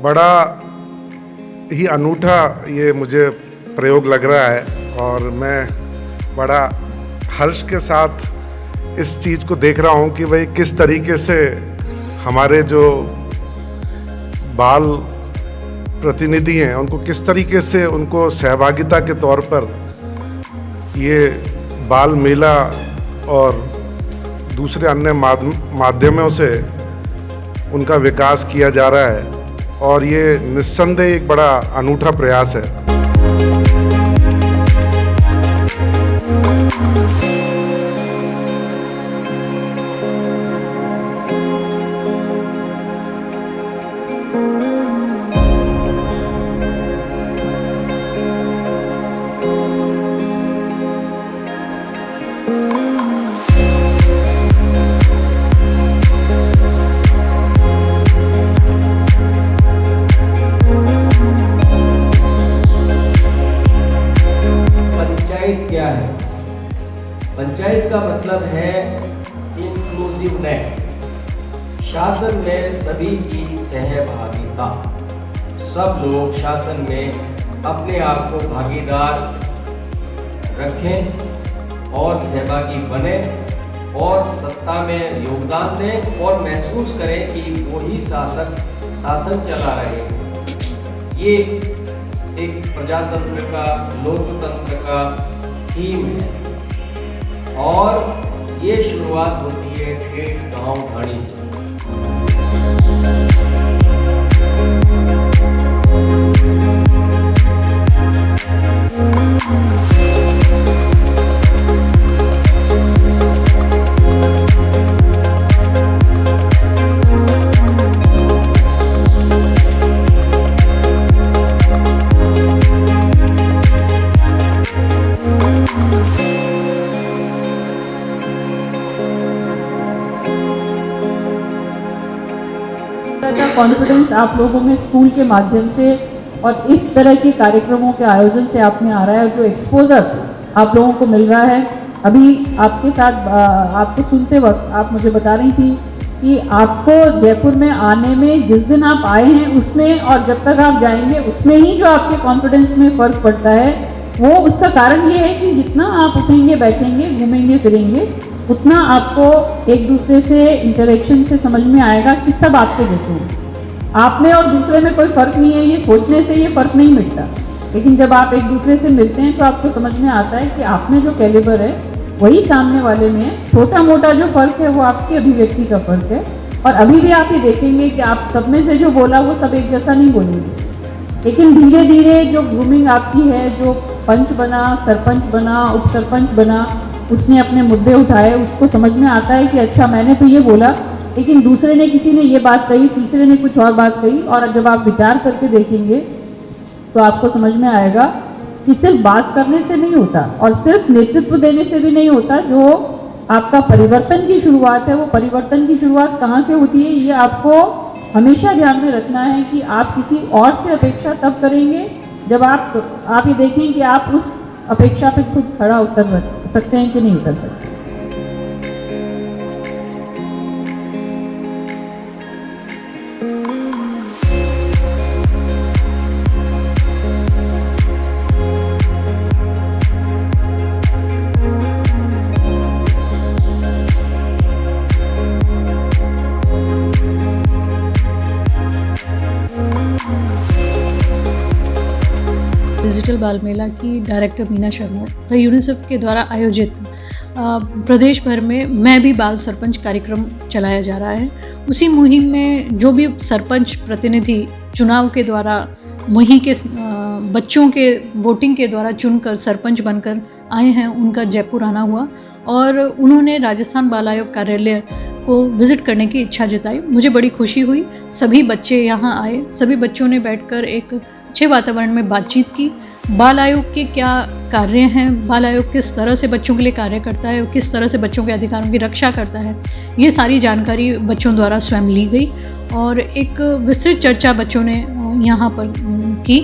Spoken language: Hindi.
बड़ा ही अनूठा ये मुझे प्रयोग लग रहा है और मैं बड़ा हर्ष के साथ इस चीज़ को देख रहा हूँ कि भाई किस तरीके से हमारे जो बाल प्रतिनिधि हैं उनको किस तरीके से उनको सहभागिता के तौर पर ये बाल मेला और दूसरे अन्य माध्यमों से उनका विकास किया जा रहा है और ये निस्संदेह एक बड़ा अनूठा प्रयास है। क्या है? पंचायत का मतलब है इंक्लूसिवनेस, शासन में सभी की सहभागिता। सब लोग शासन में अपने आप को भागीदार रखें और सहभागी बने और सत्ता में योगदान दें और महसूस करें कि वही शासन चला रहे हैं। ये एक प्रजातंत्र का, लोकतंत्र का थीम है और ये शुरुआत होती है ठेठ गांव ढाणी से। कॉन्फिडेंस आप लोगों में स्कूल के माध्यम से और इस तरह के कार्यक्रमों के आयोजन से आप में आ रहा है, जो एक्सपोजर आप लोगों को मिल रहा है। अभी आपके साथ आपको सुनते वक्त आप मुझे बता रही थी कि आपको जयपुर में आने में जिस दिन आप आए हैं उसमें और जब तक आप जाएंगे उसमें ही जो आपके कॉन्फिडेंस में फ़र्क पड़ता है, वो उसका कारण ये है कि जितना आप उठेंगे, बैठेंगे, घूमेंगे, फिरेंगे, उतना आपको एक दूसरे से इंटरेक्शन से समझ में आएगा कि सब आपके जैसे हैं। आप में और दूसरे में कोई फ़र्क नहीं है, ये सोचने से ये फ़र्क नहीं मिटता। लेकिन जब आप एक दूसरे से मिलते हैं तो आपको समझ में आता है कि आप में जो कैलिबर है वही सामने वाले में है। छोटा मोटा जो फ़र्क है वो आपकी अभिव्यक्ति का फ़र्क है। और अभी भी आप ये देखेंगे कि आप सब में से जो बोला वो सब एक जैसा नहीं बोलेंगे, लेकिन धीरे धीरे जो ग्रूमिंग आपकी है, जो पंच बना, सरपंच बना, उप सरपंच बना, उसने अपने मुद्दे उठाए, उसको समझ में आता है कि अच्छा मैंने तो ये बोला लेकिन दूसरे ने, किसी ने ये बात कही, तीसरे ने कुछ और बात कही। और जब आप विचार करके देखेंगे तो आपको समझ में आएगा कि सिर्फ बात करने से नहीं होता और सिर्फ नेतृत्व देने से भी नहीं होता। जो आपका परिवर्तन की शुरुआत है, वो परिवर्तन की शुरुआत कहाँ से होती है, ये आपको हमेशा ध्यान में रखना है कि आप किसी और से अपेक्षा तब करेंगे जब आप ये देखें कि आप उस अपेक्षा पे खुद खड़ा उतर सकते हैं कि नहीं उतर सकते। डिजिटल बाल मेला की डायरेक्टर मीना शर्मा यूनिसेफ के द्वारा आयोजित प्रदेश भर में मैं भी बाल सरपंच कार्यक्रम चलाया जा रहा है। उसी मुहिम में जो भी सरपंच प्रतिनिधि चुनाव के द्वारा वहीं के बच्चों के वोटिंग के द्वारा चुनकर सरपंच बनकर आए हैं, उनका जयपुर आना हुआ और उन्होंने राजस्थान बाल आयोग कार्यालय को विज़िट करने की इच्छा जताई। मुझे बड़ी खुशी हुई। सभी बच्चे यहाँ आए, सभी बच्चों ने बैठकर एक अच्छे वातावरण में बातचीत की। बाल आयोग के क्या कार्य हैं, बाल आयोग किस तरह से बच्चों के लिए कार्य करता है, किस तरह से बच्चों के अधिकारों की रक्षा करता है, ये सारी जानकारी बच्चों द्वारा स्वयं ली गई और एक विस्तृत चर्चा बच्चों ने यहाँ पर की।